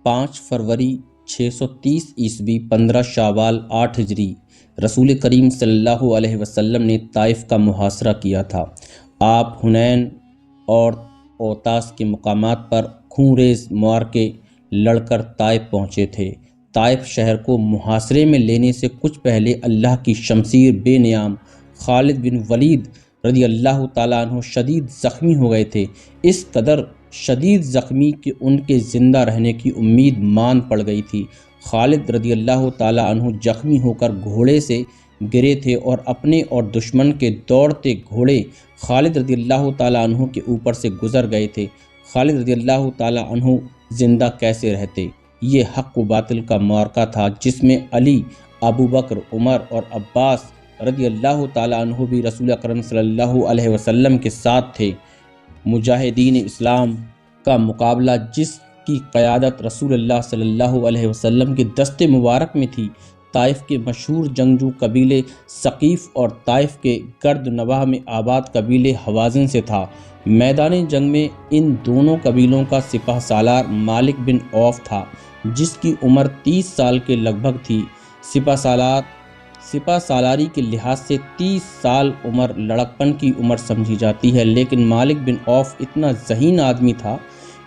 5 فروری 630 عیسوی 15 شوال 8 ہجری رسول کریم صلی اللہ علیہ وسلم نے طائف کا محاصرہ کیا تھا۔ آپ حنین اور اوطاس کے مقامات پر خون ریز معرکے لڑ کر طائف پہنچے تھے۔ طائف شہر کو محاصرے میں لینے سے کچھ پہلے اللہ کی شمشیر بے نیام خالد بن ولید رضی اللہ تعالیٰ عنہ شدید زخمی ہو گئے تھے۔ اس قدر شدید زخمی کہ ان کے زندہ رہنے کی امید مان پڑ گئی تھی۔ خالد رضی اللہ تعالیٰ عنہ زخمی ہو کر گھوڑے سے گرے تھے اور اپنے اور دشمن کے دوڑتے گھوڑے خالد رضی اللہ تعالیٰ عنہ کے اوپر سے گزر گئے تھے۔ خالد رضی اللہ تعالیٰ عنہ زندہ کیسے رہتے؟ یہ حق و باطل کا معرکہ تھا جس میں علی، ابو بکر، عمر اور عباس رضی اللہ تعالیٰ عنہ بھی رسول اکرم صلی اللہ علیہ وسلم کے ساتھ تھے۔ مجاہدین اسلام کا مقابلہ جس کی قیادت رسول اللہ صلی اللہ علیہ وسلم کے دست مبارک میں تھی، طائف کے مشہور جنگجو قبیلے ثقیف اور طائف کے گرد نواح میں آباد قبیلے حوازن سے تھا۔ میدان جنگ میں ان دونوں قبیلوں کا سپہ سالار مالک بن عوف تھا، جس کی عمر 30 سال کے لگ بھگ تھی۔ سپہ سالاری کے لحاظ سے 30 سال عمر لڑکپن کی عمر سمجھی جاتی ہے، لیکن مالک بن عوف اتنا ذہین آدمی تھا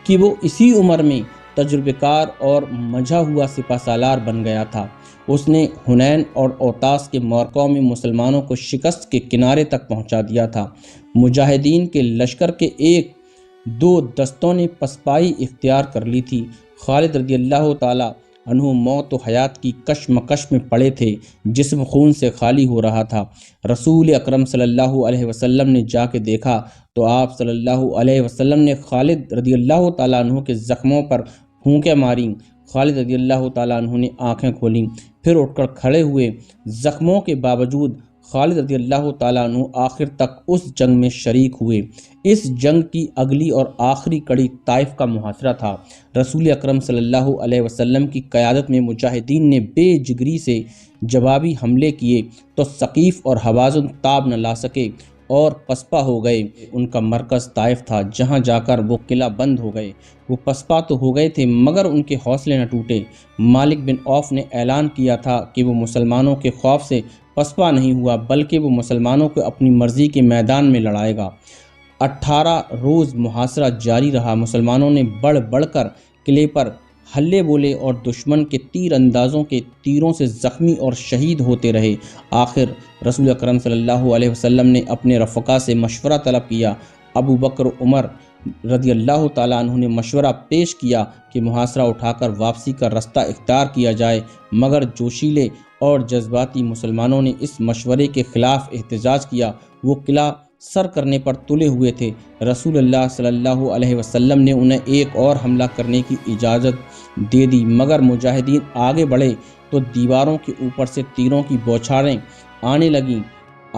کہ وہ اسی عمر میں تجربہ کار اور منجھا ہوا سپہ سالار بن گیا تھا۔ اس نے حنین اور اوطاس کے معرکوں میں مسلمانوں کو شکست کے کنارے تک پہنچا دیا تھا۔ مجاہدین کے لشکر کے 1-2 دستوں نے پسپائی اختیار کر لی تھی۔ خالد رضی اللہ تعالیٰ عنہ موت و حیات کی کشمکش میں پڑے تھے، جسم خون سے خالی ہو رہا تھا۔ رسول اکرم صلی اللہ علیہ وسلم نے جا کے دیکھا تو آپ صلی اللہ علیہ وسلم نے خالد رضی اللہ تعالیٰ عنہ کے زخموں پر پھونکیں ماریں۔ خالد رضی اللہ تعالیٰ عنہ نے آنکھیں کھولیں، پھر اٹھ کر کھڑے ہوئے۔ زخموں کے باوجود خالد رضی اللہ تعالیٰ عنہ آخر تک اس جنگ میں شریک ہوئے۔ اس جنگ کی اگلی اور آخری کڑی طائف کا محاصرہ تھا۔ رسول اکرم صلی اللہ علیہ وسلم کی قیادت میں مجاہدین نے بے جگری سے جوابی حملے کیے تو ثقیف اور حوازن تاب نہ لا سکے اور پسپا ہو گئے۔ ان کا مرکز طائف تھا، جہاں جا کر وہ قلعہ بند ہو گئے۔ وہ پسپا تو ہو گئے تھے مگر ان کے حوصلے نہ ٹوٹے۔ مالک بن عوف نے اعلان کیا تھا کہ وہ مسلمانوں کے خوف سے پسپا نہیں ہوا، بلکہ وہ مسلمانوں کو اپنی مرضی کے میدان میں لڑائے گا۔ 18 روز محاصرہ جاری رہا۔ مسلمانوں نے بڑھ بڑھ کر قلعے پر حلے بولے اور دشمن کے تیر اندازوں کے تیروں سے زخمی اور شہید ہوتے رہے۔ آخر رسول اکرم صلی اللہ علیہ وسلم نے اپنے رفقا سے مشورہ طلب کیا۔ ابو بکر عمر رضی اللہ تعالیٰ عنہ نے مشورہ پیش کیا کہ محاصرہ اٹھا کر واپسی کا رستہ اختیار کیا جائے، مگر جوشیلے اور جذباتی مسلمانوں نے اس مشورے کے خلاف احتجاج کیا۔ وہ قلعہ سر کرنے پر تلے ہوئے تھے۔ رسول اللہ صلی اللہ علیہ وسلم نے انہیں ایک اور حملہ کرنے کی اجازت دے دی، مگر مجاہدین آگے بڑھے تو دیواروں کے اوپر سے تیروں کی بوچھاریں آنے لگیں۔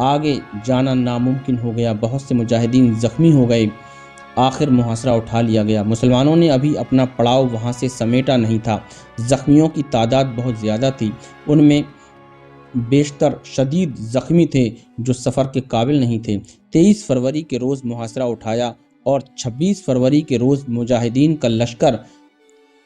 آگے جانا ناممکن ہو گیا، بہت سے مجاہدین زخمی ہو گئے۔ آخر محاصرہ اٹھا لیا گیا۔ مسلمانوں نے ابھی اپنا پڑاؤ وہاں سے سمیٹا نہیں تھا۔ زخمیوں کی تعداد بہت زیادہ تھی، ان میں بیشتر شدید زخمی تھے جو سفر کے قابل نہیں تھے۔ 23 فروری کے روز محاصرہ اٹھایا اور 26 فروری کے روز مجاہدین کا لشکر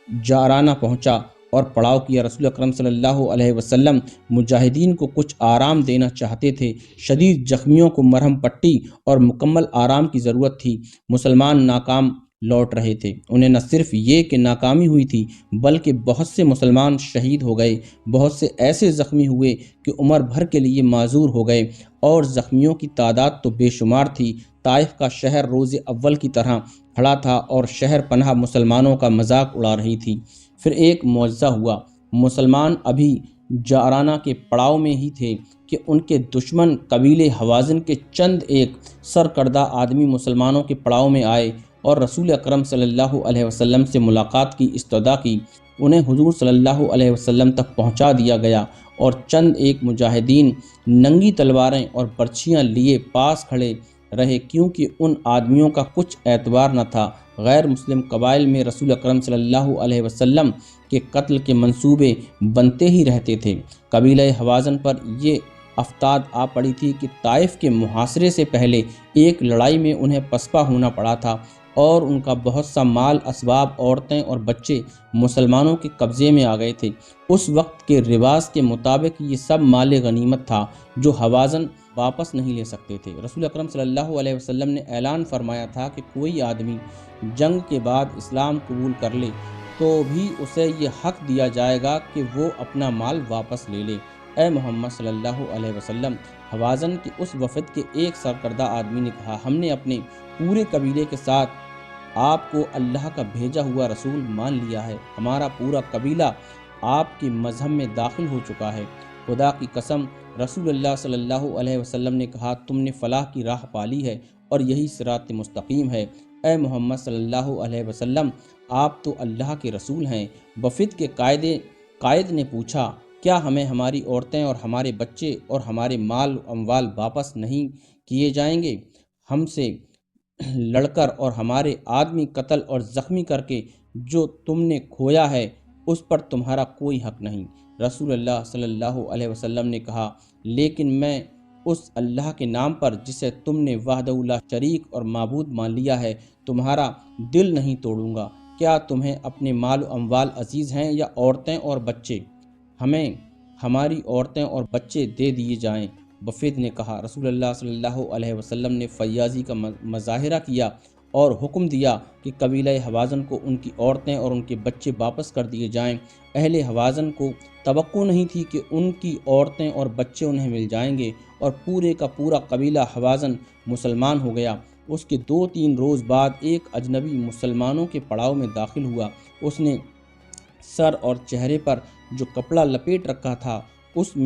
جارانہ پہنچا اور پڑاؤ کیا۔ رسول اکرم صلی اللہ علیہ وسلم مجاہدین کو کچھ آرام دینا چاہتے تھے۔ شدید زخمیوں کو مرہم پٹی اور مکمل آرام کی ضرورت تھی۔ مسلمان ناکام لوٹ رہے تھے۔ انہیں نہ صرف یہ کہ ناکامی ہوئی تھی، بلکہ بہت سے مسلمان شہید ہو گئے، بہت سے ایسے زخمی ہوئے کہ عمر بھر کے لیے معذور ہو گئے، اور زخمیوں کی تعداد تو بے شمار تھی۔ طائف کا شہر روز اول کی طرح کھڑا تھا اور شہر پناہ مسلمانوں کا مذاق اڑا رہی تھی۔ پھر ایک معجزہ ہوا۔ مسلمان ابھی جارانہ کے پڑاؤ میں ہی تھے کہ ان کے دشمن قبیلے حوازن کے چند ایک سرکردہ آدمی مسلمانوں کے پڑاؤ میں آئے اور رسول اکرم صلی اللہ علیہ وسلم سے ملاقات کی استدعا کی۔ انہیں حضور صلی اللہ علیہ وسلم تک پہنچا دیا گیا اور چند ایک مجاہدین ننگی تلواریں اور برچھیاں لیے پاس کھڑے رہے، کیونکہ ان آدمیوں کا کچھ اعتبار نہ تھا۔ غیر مسلم قبائل میں رسول اکرم صلی اللہ علیہ وسلم کے قتل کے منصوبے بنتے ہی رہتے تھے۔ قبیلہ حوازن پر یہ افتاد آ پڑی تھی کہ طائف کے محاصرے سے پہلے ایک لڑائی میں انہیں پسپا ہونا پڑا تھا۔ اور ان کا بہت سا مال، اسباب، عورتیں اور بچے مسلمانوں کے قبضے میں آ گئے تھے۔ اس وقت کے رواج کے مطابق یہ سب مال غنیمت تھا جو ہوازن واپس نہیں لے سکتے تھے۔ رسول اکرم صلی اللہ علیہ وسلم نے اعلان فرمایا تھا کہ کوئی آدمی جنگ کے بعد اسلام قبول کر لے تو بھی اسے یہ حق دیا جائے گا کہ وہ اپنا مال واپس لے لے۔ اے محمد صلی اللہ علیہ وسلم، حوازن کے اس وفد کے ایک سرکردہ آدمی نے کہا، ہم نے اپنے پورے قبیلے کے ساتھ آپ کو اللہ کا بھیجا ہوا رسول مان لیا ہے۔ ہمارا پورا قبیلہ آپ کے مذہب میں داخل ہو چکا ہے۔ خدا کی قسم، رسول اللہ صلی اللہ علیہ وسلم نے کہا، تم نے فلاح کی راہ پالی ہے اور یہی صراط مستقیم ہے۔ اے محمد صلی اللہ علیہ وسلم، آپ تو اللہ کے رسول ہیں۔ وفد کے قائد نے پوچھا، کیا ہمیں ہماری عورتیں اور ہمارے بچے اور ہمارے مال و اموال واپس نہیں کیے جائیں گے؟ ہم سے لڑ کر اور ہمارے آدمی قتل اور زخمی کر کے جو تم نے کھویا ہے اس پر تمہارا کوئی حق نہیں۔ رسول اللہ صلی اللہ علیہ وسلم نے کہا، لیکن میں اس اللہ کے نام پر جسے تم نے وحدہ لا شریک اور معبود مان لیا ہے تمہارا دل نہیں توڑوں گا۔ کیا تمہیں اپنے مال و اموال عزیز ہیں یا عورتیں اور بچے؟ ہمیں ہماری عورتیں اور بچے دے دیے جائیں۔ وفد نے کہا، رسول اللہ صلی اللہ علیہ وسلم نے فیاضی کا مظاہرہ کیا اور حکم دیا کہ قبیلہ حوازن کو ان کی عورتیں اور ان کے بچے واپس کر دیے جائیں۔ اہل حوازن کو توقع نہیں تھی کہ ان کی عورتیں اور بچے انہیں مل جائیں گے، اور پورے کا پورا قبیلہ حوازن مسلمان ہو گیا۔ اس کے 2-3 روز بعد ایک اجنبی مسلمانوں کے پڑاؤ میں داخل ہوا۔ اس نے سر اور چہرے پر جو کپڑا لپیٹ رکھا تھا اس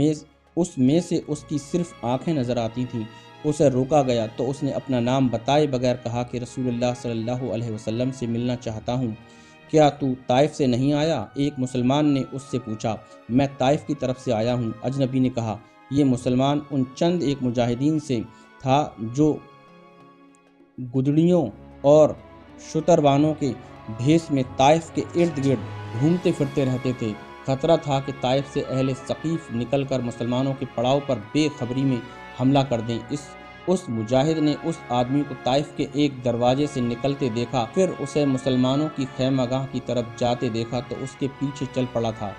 میں سے اس کی صرف آنکھیں نظر آتی تھیں۔ اسے روکا گیا تو اس نے اپنا نام بتائے بغیر کہا کہ رسول اللہ صلی اللہ علیہ وسلم سے ملنا چاہتا ہوں۔ کیا تو طائف سے نہیں آیا؟ ایک مسلمان نے اس سے پوچھا۔ میں طائف کی طرف سے آیا ہوں۔ اجنبی نے کہا۔ یہ مسلمان ان چند ایک مجاہدین سے تھا جو گدڑیوں اور شتروانوں کے بھیس میں طائف کے ارد گرد گھومتے پھرتے رہتے تھے۔ خطرہ تھا کہ طائف سے اہل ثقیف نکل کر مسلمانوں کے پڑاؤ پر بے خبری میں حملہ کر دیں۔ اس مجاہد نے اس آدمی کو طائف کے ایک دروازے سے نکلتے دیکھا، پھر اسے مسلمانوں کی خیمہ گاہ کی طرف جاتے دیکھا تو اس کے پیچھے چل پڑا تھا۔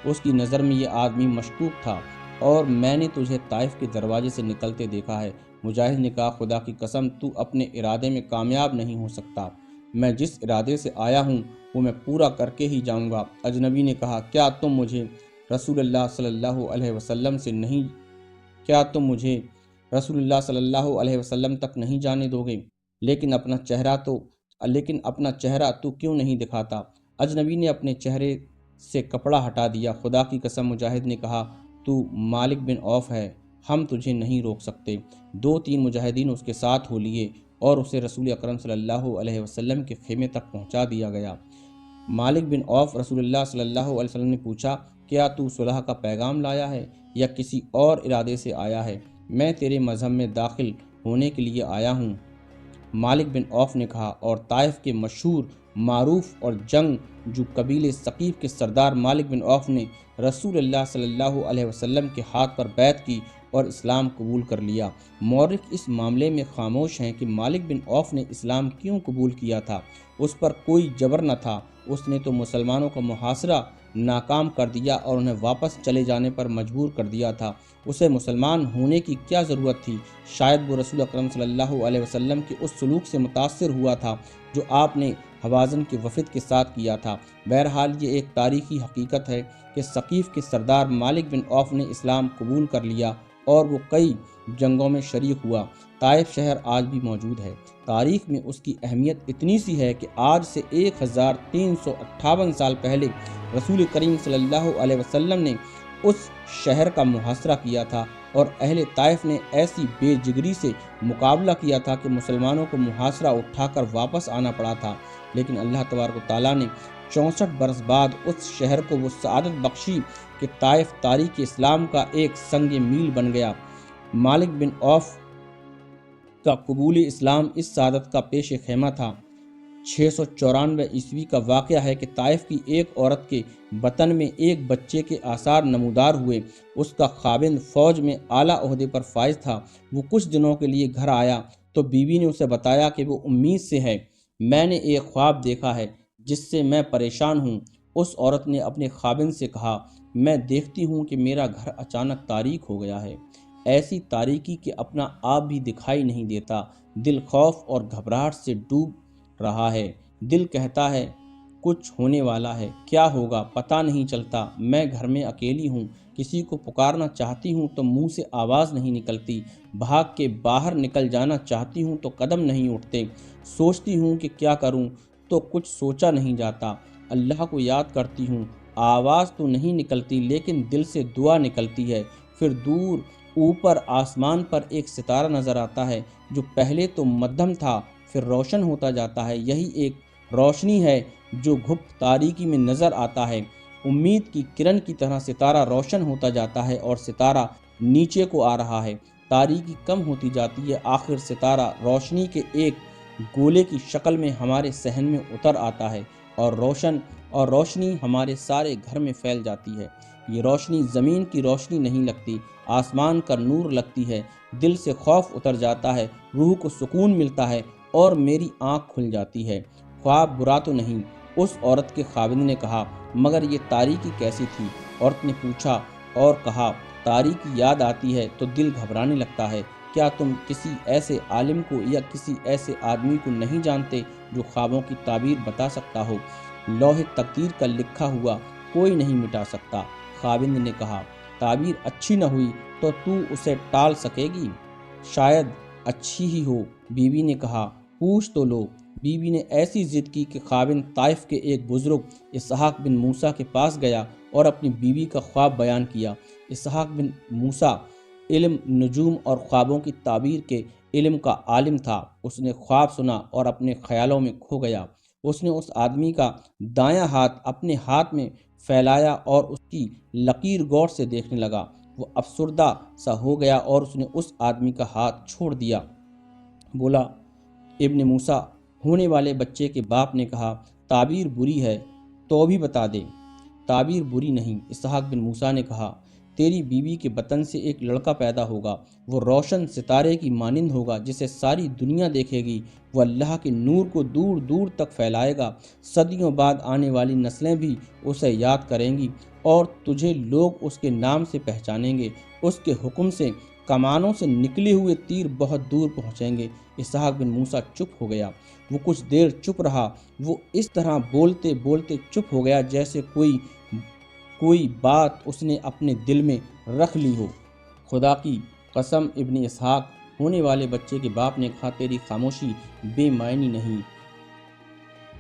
اس کی نظر میں یہ آدمی مشکوک تھا اور میں نے تجھے طائف کے دروازے سے نکلتے دیکھا ہے۔ مجاہد نے کہا، خدا کی قسم، تو اپنے ارادے میں کامیاب نہیں ہو سکتا۔ میں جس ارادے سے آیا ہوں وہ میں پورا کر کے ہی جاؤں گا۔ اجنبی نے کہا، کیا تم مجھے رسول اللہ صلی اللہ علیہ وسلم تک نہیں جانے دو گے؟ لیکن اپنا چہرہ تو کیوں نہیں دکھاتا؟ اجنبی نے اپنے چہرے سے کپڑا ہٹا دیا۔ خدا کی قسم، مجاہد نے کہا، تو مالک بن عوف ہے، ہم تجھے نہیں روک سکتے۔ 2-3 مجاہدین اس کے ساتھ ہو لیے اور اسے رسول اکرم صلی اللہ علیہ وسلم کے خیمے تک پہنچا دیا گیا۔ مالک بن عوف رسول اللہ صلی اللہ علیہ وسلم نے پوچھا، کیا تو صلح کا پیغام لایا ہے یا کسی اور ارادے سے آیا ہے؟ میں تیرے مذہب میں داخل ہونے کے لیے آیا ہوں۔ مالک بن عوف نے کہا، اور طائف کے مشہور، معروف اور جنگ جو قبیلے ثقیف کے سردار مالک بن عوف نے رسول اللہ صلی اللہ علیہ وسلم کے ہاتھ پر بیعت کی اور اسلام قبول کر لیا۔ مورخ اس معاملے میں خاموش ہیں کہ مالک بن عوف نے اسلام کیوں قبول کیا تھا۔ اس پر کوئی جبر نہ تھا، اس نے تو مسلمانوں کا محاصرہ ناکام کر دیا اور انہیں واپس چلے جانے پر مجبور کر دیا تھا۔ اسے مسلمان ہونے کی کیا ضرورت تھی؟ شاید وہ رسول اکرم صلی اللہ علیہ وسلم کے اس سلوک سے متاثر ہوا تھا جو آپ نے حوازن کے وفد کے ساتھ کیا تھا۔ بہرحال یہ ایک تاریخی حقیقت ہے کہ ثقیف کے سردار مالک بن عوف نے اسلام قبول کر لیا اور وہ کئی جنگوں میں شریک ہوا۔ طائف شہر آج بھی موجود ہے۔ تاریخ میں اس کی اہمیت اتنی سی ہے کہ آج سے 1358 سال پہلے رسول کریم صلی اللہ علیہ وسلم نے اس شہر کا محاصرہ کیا تھا اور اہل طائف نے ایسی بے جگری سے مقابلہ کیا تھا کہ مسلمانوں کو محاصرہ اٹھا کر واپس آنا پڑا تھا، لیکن اللہ تبارک و تعالیٰ نے 64 برس بعد اس شہر کو وہ سعادت بخشی کہ طائف تاریخ اسلام کا ایک سنگ میل بن گیا۔ مالک بن عوف کا قبول اسلام اس سعادت کا پیش خیمہ تھا۔ 694 عیسوی کا واقعہ ہے کہ طائف کی ایک عورت کے بطن میں ایک بچے کے آثار نمودار ہوئے۔ اس کا خاوند فوج میں اعلیٰ عہدے پر فائز تھا۔ وہ کچھ دنوں کے لیے گھر آیا تو بیوی نے اسے بتایا کہ وہ امید سے ہے۔ میں نے ایک خواب دیکھا ہے جس سے میں پریشان ہوں۔ اس عورت نے اپنے خاوند سے کہا، میں دیکھتی ہوں کہ میرا گھر اچانک تاریک ہو گیا ہے، ایسی تاریکی کہ اپنا آپ بھی دکھائی نہیں دیتا۔ دل خوف اور گھبراہٹ سے ڈوب رہا ہے۔ دل کہتا ہے کچھ ہونے والا ہے، کیا ہوگا پتہ نہیں چلتا۔ میں گھر میں اکیلی ہوں، کسی کو پکارنا چاہتی ہوں تو منہ سے آواز نہیں نکلتی، بھاگ کے باہر نکل جانا چاہتی ہوں تو قدم نہیں اٹھتے، سوچتی ہوں کہ کیا کروں تو کچھ سوچا نہیں جاتا۔ اللہ کو یاد کرتی ہوں، آواز تو نہیں نکلتی لیکن دل سے دعا نکلتی ہے۔ پھر دور اوپر آسمان پر ایک ستارہ نظر آتا ہے جو پہلے تو مدھم تھا پھر روشن ہوتا جاتا ہے۔ یہی ایک روشنی ہے جو گھپ تاریکی میں نظر آتا ہے۔ امید کی کرن کی طرح ستارہ روشن ہوتا جاتا ہے اور ستارہ نیچے کو آ رہا ہے، تاریکی کم ہوتی جاتی ہے، آخر ستارہ روشنی کے ایک گولے کی شکل میں ہمارے صحن میں اتر آتا ہے اور روشنی ہمارے سارے گھر میں پھیل جاتی ہے۔ یہ روشنی زمین کی روشنی نہیں لگتی، آسمان کا نور لگتی ہے۔ دل سے خوف اتر جاتا ہے، روح کو سکون ملتا ہے اور میری آنکھ کھل جاتی ہے۔ خواب برا تو نہیں، اس عورت کے خاوند نے کہا، مگر یہ تاریکی کیسی تھی؟ عورت نے پوچھا اور کہا، تاریکی یاد آتی ہے تو دل گھبرانے لگتا ہے۔ کیا تم کسی ایسے عالم کو یا کسی ایسے آدمی کو نہیں جانتے جو خوابوں کی تعبیر بتا سکتا ہو؟ لوح تقدیر کا لکھا ہوا کوئی نہیں مٹا سکتا۔ خاوند نے کہا، تعبیر اچھی نہ ہوئی تو اسے ٹال سکے گی؟ شاید اچھی ہی ہو، بیوی نے کہا، پوچھ تو لو۔ بیوی نے ایسی ضد کی کہ خاوند طائف کے ایک بزرگ اسحاق بن موسیٰ کے پاس گیا اور اپنی بیوی کا خواب بیان کیا۔ اسحاق بن موسیٰ علم نجوم اور خوابوں کی تعبیر کے علم کا عالم تھا۔ اس نے خواب سنا اور اپنے خیالوں میں کھو گیا۔ اس نے اس آدمی کا دایاں ہاتھ اپنے ہاتھ میں پھیلایا اور اس کی لکیر غور سے دیکھنے لگا۔ وہ افسردہ سا ہو گیا اور اس نے اس آدمی کا ہاتھ چھوڑ دیا۔ بولا، ابن موسیٰ، ہونے والے بچے کے باپ نے کہا، تعبیر بری ہے تو بھی بتا دے۔ تعبیر بری نہیں، اسحاق بن موسیٰ نے کہا، تیری بیوی کے بطن سے ایک لڑکا پیدا ہوگا، وہ روشن ستارے کی مانند ہوگا جسے ساری دنیا دیکھے گی، وہ اللہ کے نور کو دور دور تک پھیلائے گا، صدیوں بعد آنے والی نسلیں بھی اسے یاد کریں گی اور تجھے لوگ اس کے نام سے پہچانیں گے، اس کے حکم سے کمانوں سے نکلے ہوئے تیر بہت دور پہنچیں گے۔ اسحاق بن موسیٰ چپ ہو گیا، وہ کچھ دیر چپ رہا، وہ اس طرح بولتے بولتے چپ ہو گیا جیسے کوئی بات اس نے اپنے دل میں رکھ لی ہو۔ خدا کی قسم ابن اسحاق، ہونے والے بچے کے باپ نے کہا، تیری خاموشی بے معنی نہیں،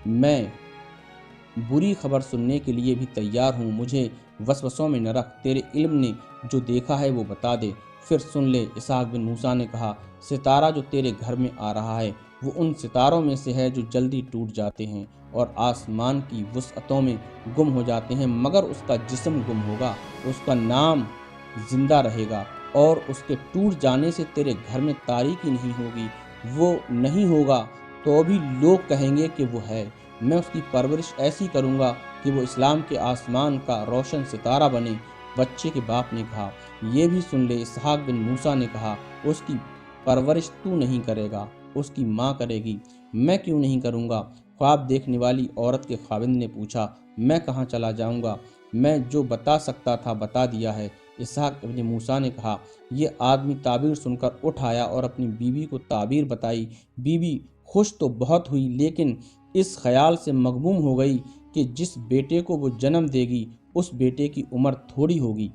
میں بری خبر سننے کے لیے بھی تیار ہوں، مجھے وسوسوں میں نہ رکھ، تیرے علم نے جو دیکھا ہے وہ بتا دے۔ پھر سن لے، اسحاق بن موسیٰ نے کہا، ستارہ جو تیرے گھر میں آ رہا ہے وہ ان ستاروں میں سے ہے جو جلدی ٹوٹ جاتے ہیں اور آسمان کی وسعتوں میں گم ہو جاتے ہیں، مگر اس کا جسم گم ہوگا، اس کا نام زندہ رہے گا اور اس کے ٹوٹ جانے سے تیرے گھر میں تاریکی نہیں ہوگی۔ وہ نہیں ہوگا تو بھی لوگ کہیں گے کہ وہ ہے۔ میں اس کی پرورش ایسی کروں گا کہ وہ اسلام کے آسمان کا روشن ستارہ بنے۔ بچے کے باپ نے کہا، یہ بھی سن لے۔ اسحاق بن موسیٰ نے کہا، اس کی پرورش تو نہیں کرے گا، اس کی ماں کرے گی۔ میں کیوں نہیں کروں گا؟ خواب دیکھنے والی عورت کے خاوند نے پوچھا، میں کہاں چلا جاؤں گا؟ میں جو بتا سکتا تھا بتا دیا ہے۔ اسحاق بن موسیٰ نے کہا، یہ آدمی تعبیر سن کر اٹھ آیا اور اپنی بیوی کو تعبیر بتائی۔ بیوی خوش تو بہت ہوئی لیکن اس خیال سے مغموم ہو گئی کہ جس بیٹے کو وہ جنم دے گی اس بیٹے کی عمر تھوڑی ہوگی۔